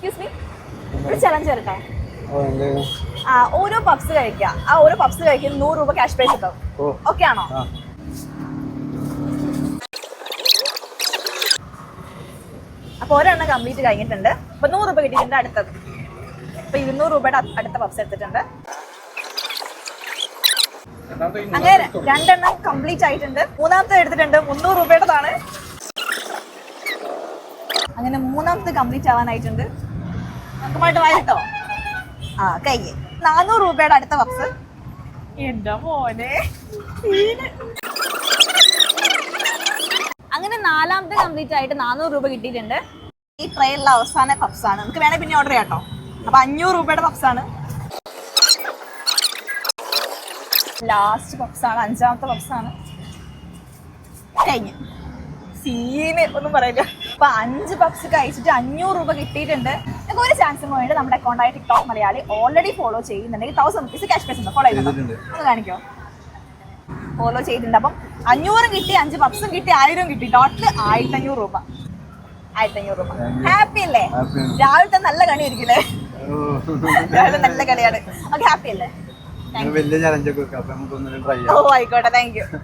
Excuse me, ഒരു challenge വരട്ടെ. ഓരോ പപ്സ് കഴിക്കാം. ആ ഓരോ പപ്സ് കഴിക്കും 100 രൂപ ക്യാഷ് പ്രൈസ് കിട്ടും. ഓക്കെ ആണോ? അപ്പൊ ഒരെണ്ണം കംപ്ലീറ്റ് കഴിഞ്ഞിട്ടുണ്ട്. അപ്പൊ 100 രൂപ കിട്ടിയിട്ടുണ്ട്. അടുത്തത് അപ്പൊ 200 രൂപയുടെ അടുത്ത പപ്സ് എടുത്തിട്ടുണ്ട്. അങ്ങനെ 2 എണ്ണം കംപ്ലീറ്റ് ആയിട്ടുണ്ട്. മൂന്നാമത്തെ എടുത്തിട്ടുണ്ട്. 300 രൂപയുടേതാണ്. അങ്ങനെ മൂന്നാമത്തെ കംപ്ലീറ്റ് ആവാനായിട്ടുണ്ട്. നമുക്കുമായിട്ട് വായിട്ടോ. ആ കഴിഞ്ഞ് 400 രൂപയുടെ അടുത്ത പപ്സ്. എന്റെ മോനെ. അങ്ങനെ നാലാമത്തെ കംപ്ലീറ്റ് ആയിട്ട് 400 രൂപ കിട്ടിയിട്ടുണ്ട്. ഈ ട്രെയിലുള്ള അവസാന പപ്സ് ആണ്. നമുക്ക് വേണേ പിന്നെ ഓർഡർ ചെയ്യാം കേട്ടോ. അപ്പൊ 500 രൂപയുടെ പപ്സ് ആണ്. ലാസ്റ്റ് പപ്സ് ആണ്. 5ാമത്തെ പപ്സ് ആണ്. കഴിഞ്ഞു. സീന് ഒന്നും പറയില്ല. അപ്പൊ 5 പപ്സ് കഴിച്ചിട്ട് 500 രൂപ കിട്ടിയിട്ടുണ്ട്. നമുക്ക് ഒരു ചാൻസും വേണ്ടി നമ്മുടെ അക്കൗണ്ടായ ടിക്ടോക്ക് മലയാളി ഓൾറെഡി ഫോളോ ചെയ്യുന്നുണ്ടെങ്കിൽ 1000 rupees ക്യാഷ് പ്രൈസ് ഉണ്ട്. ഫോളോ ചെയ്യുന്നുണ്ടോ? ഒന്ന് കാണിക്കോ. ഫോളോ ചെയ്തിട്ടുണ്ട്. അപ്പം 500 കിട്ടി, 5 പപ്സും കിട്ടി, 1000 കിട്ടി. ടോട്ടൽ 1500 രൂപ. 1500 രൂപ. ഹാപ്പി അല്ലേ? രാവിലത്തെ നല്ല കളി ആയിരിക്കില്ലേ? രാവിലെ നല്ല കളിയാണ്. ഓക്കെ, ഹാപ്പി അല്ലേ? ഓ ആയിക്കോട്ടെ, താങ്ക് യു.